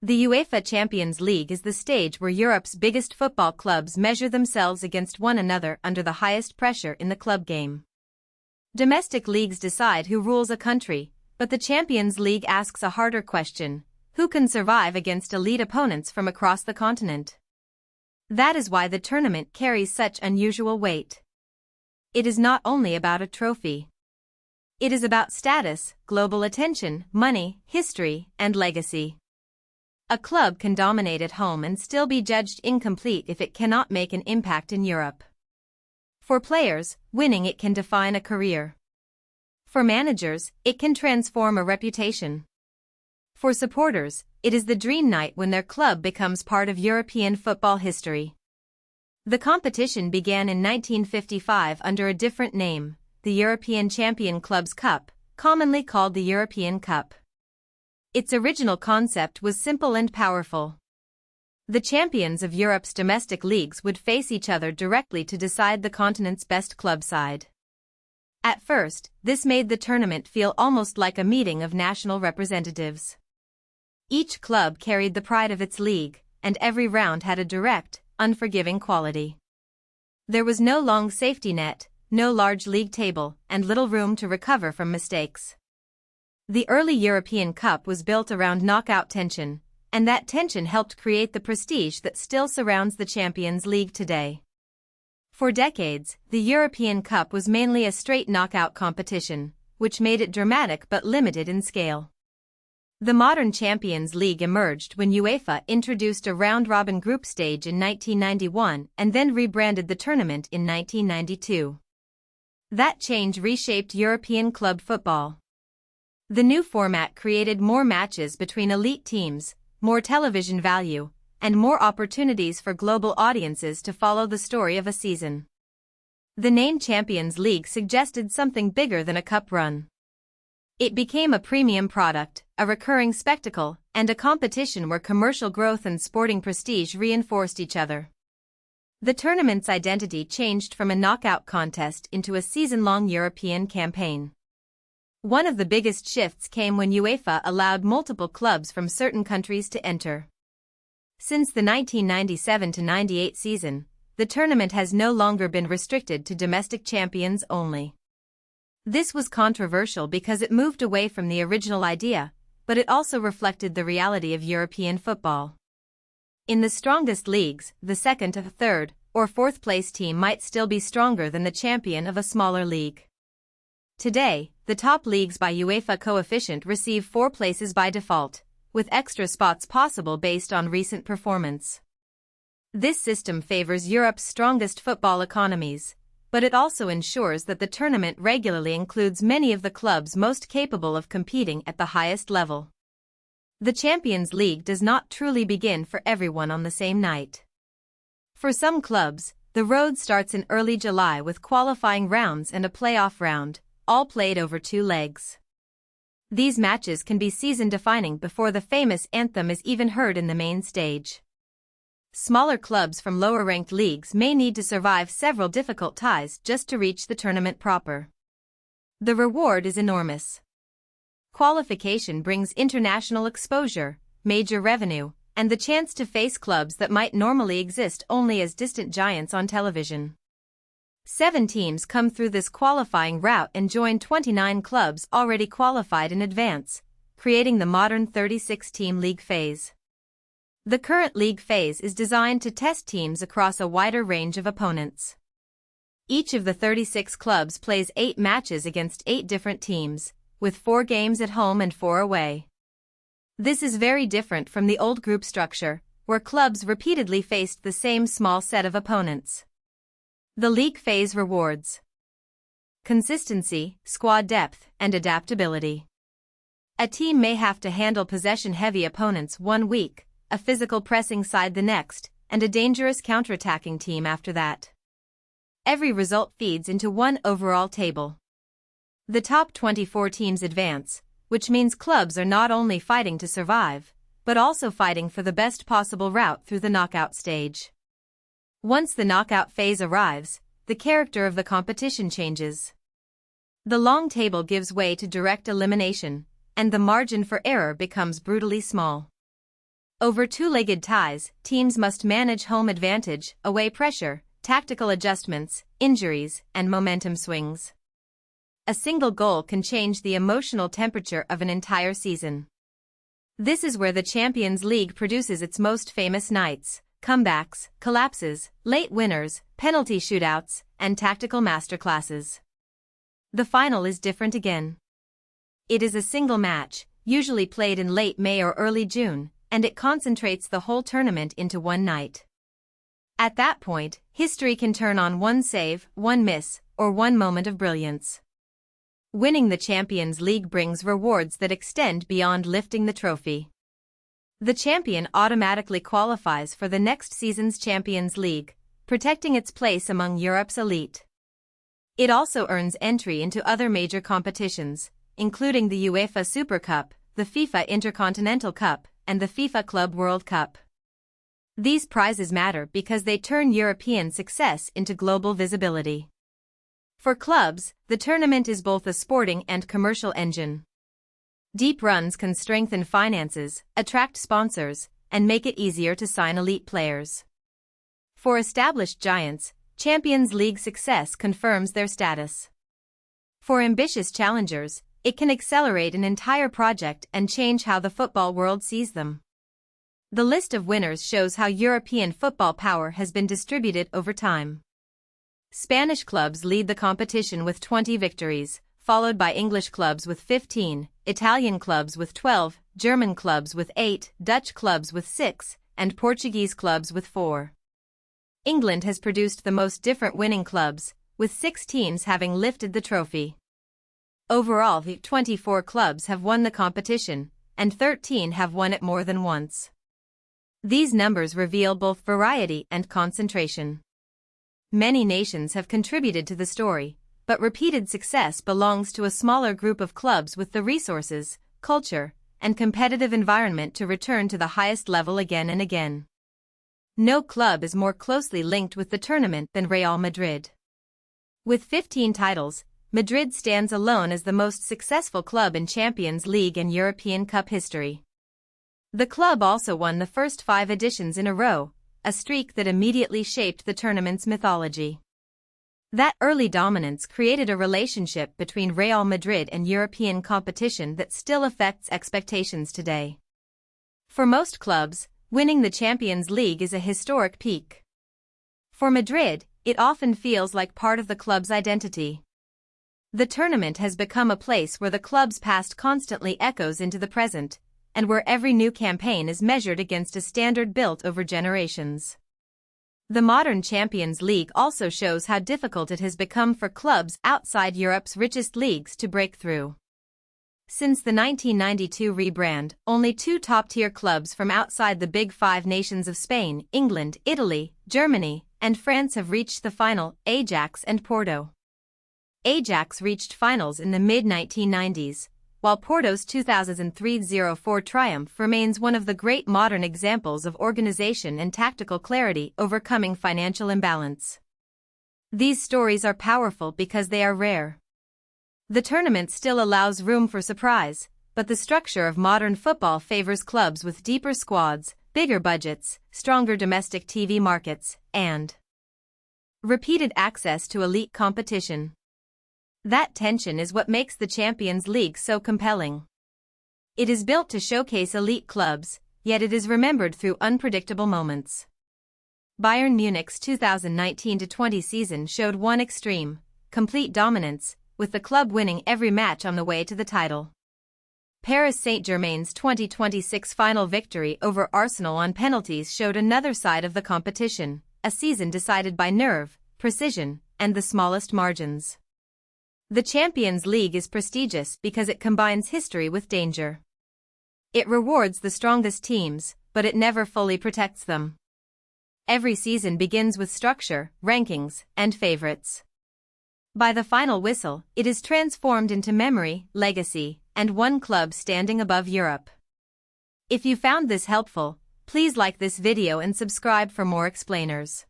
The UEFA Champions League is the stage where Europe's biggest football clubs measure themselves against one another under the highest pressure in the club game. Domestic leagues decide who rules a country, but the Champions League asks a harder question: who can survive against elite opponents from across the continent? That is why the tournament carries such unusual weight. It is not only about a trophy. It is about status, global attention, money, history, and legacy. A club can dominate at home and still be judged incomplete if it cannot make an impact in Europe. For players, winning it can define a career. For managers, it can transform a reputation. For supporters, it is the dream night when their club becomes part of European football history. The competition began in 1955 under a different name, the European Champion Clubs Cup, commonly called the European Cup. Its original concept was simple and powerful. The champions of Europe's domestic leagues would face each other directly to decide the continent's best club side. At first, this made the tournament feel almost like a meeting of national representatives. Each club carried the pride of its league, and every round had a direct, unforgiving quality. There was no long safety net, no large league table, and little room to recover from mistakes. The early European Cup was built around knockout tension, and that tension helped create the prestige that still surrounds the Champions League today. For decades, the European Cup was mainly a straight knockout competition, which made it dramatic but limited in scale. The modern Champions League emerged when UEFA introduced a round-robin group stage in 1991 and then rebranded the tournament in 1992. That change reshaped European club football. The new format created more matches between elite teams, more television value, and more opportunities for global audiences to follow the story of a season. The name Champions League suggested something bigger than a cup run. It became a premium product, a recurring spectacle, and a competition where commercial growth and sporting prestige reinforced each other. The tournament's identity changed from a knockout contest into a season-long European campaign. One of the biggest shifts came when UEFA allowed multiple clubs from certain countries to enter. Since the 1997-98 season, the tournament has no longer been restricted to domestic champions only. This was controversial because it moved away from the original idea, but it also reflected the reality of European football. In the strongest leagues, the second, third, or fourth-place team might still be stronger than the champion of a smaller league. Today, the top leagues by UEFA coefficient receive 4 places by default, with extra spots possible based on recent performance. This system favors Europe's strongest football economies, but it also ensures that the tournament regularly includes many of the clubs most capable of competing at the highest level. The Champions League does not truly begin for everyone on the same night. For some clubs, the road starts in early July with qualifying rounds and a playoff round, all played over 2 legs. These matches can be season-defining before the famous anthem is even heard in the main stage. Smaller clubs from lower-ranked leagues may need to survive several difficult ties just to reach the tournament proper. The reward is enormous. Qualification brings international exposure, major revenue, and the chance to face clubs that might normally exist only as distant giants on television. 7 teams come through this qualifying route and join 29 clubs already qualified in advance, creating the modern 36-team league phase. The current league phase is designed to test teams across a wider range of opponents. Each of the 36 clubs plays 8 matches against 8 different teams, with 4 games at home and 4 away. This is very different from the old group structure, where clubs repeatedly faced the same small set of opponents. The league phase rewards consistency, squad depth, and adaptability. A team may have to handle possession-heavy opponents one week, a physical pressing side the next, and a dangerous counterattacking team after that. Every result feeds into one overall table. The top 24 teams advance, which means clubs are not only fighting to survive, but also fighting for the best possible route through the knockout stage. Once the knockout phase arrives, the character of the competition changes. The long table gives way to direct elimination, and the margin for error becomes brutally small. Over two-legged ties, teams must manage home advantage, away pressure, tactical adjustments, injuries, and momentum swings. A single goal can change the emotional temperature of an entire season. This is where the Champions League produces its most famous nights: comebacks, collapses, late winners, penalty shootouts, and tactical masterclasses. The final is different again. It is a single match, usually played in late May or early June, and it concentrates the whole tournament into one night. At that point, history can turn on one save, one miss, or one moment of brilliance. Winning the Champions League brings rewards that extend beyond lifting the trophy. The champion automatically qualifies for the next season's Champions League, protecting its place among Europe's elite. It also earns entry into other major competitions, including the UEFA Super Cup, the FIFA Intercontinental Cup, and the FIFA Club World Cup. These prizes matter because they turn European success into global visibility. For clubs, the tournament is both a sporting and commercial engine. Deep runs can strengthen finances, attract sponsors, and make it easier to sign elite players. For established giants, Champions League success confirms their status. For ambitious challengers, it can accelerate an entire project and change how the football world sees them. The list of winners shows how European football power has been distributed over time. Spanish clubs lead the competition with 20 victories, followed by English clubs with 15, Italian clubs with 12, German clubs with 8, Dutch clubs with 6, and Portuguese clubs with 4. England has produced the most different winning clubs, with 6 teams having lifted the trophy. Overall, the 24 clubs have won the competition, and 13 have won it more than once. These numbers reveal both variety and concentration. Many nations have contributed to the story, but repeated success belongs to a smaller group of clubs with the resources, culture, and competitive environment to return to the highest level again and again. No club is more closely linked with the tournament than Real Madrid. With 15 titles, Madrid stands alone as the most successful club in Champions League and European Cup history. The club also won the first 5 editions in a row, a streak that immediately shaped the tournament's mythology. That early dominance created a relationship between Real Madrid and European competition that still affects expectations today. For most clubs, winning the Champions League is a historic peak. For Madrid, it often feels like part of the club's identity. The tournament has become a place where the club's past constantly echoes into the present, and where every new campaign is measured against a standard built over generations. The modern Champions League also shows how difficult it has become for clubs outside Europe's richest leagues to break through. Since the 1992 rebrand, only 2 top-tier clubs from outside the Big Five nations of Spain, England, Italy, Germany, and France have reached the final: Ajax and Porto. Ajax reached finals in the mid-1990s, while Porto's 2003-04 triumph remains one of the great modern examples of organization and tactical clarity overcoming financial imbalance. These stories are powerful because they are rare. The tournament still allows room for surprise, but the structure of modern football favors clubs with deeper squads, bigger budgets, stronger domestic TV markets, and repeated access to elite competition. That tension is what makes the Champions League so compelling. It is built to showcase elite clubs, yet it is remembered through unpredictable moments. Bayern Munich's 2019-20 season showed one extreme: complete dominance, with the club winning every match on the way to the title. Paris Saint-Germain's 2026 final victory over Arsenal on penalties showed another side of the competition, a season decided by nerve, precision, and the smallest margins. The Champions League is prestigious because it combines history with danger. It rewards the strongest teams, but it never fully protects them. Every season begins with structure, rankings, and favorites. By the final whistle, it is transformed into memory, legacy, and one club standing above Europe. If you found this helpful, please like this video and subscribe for more explainers.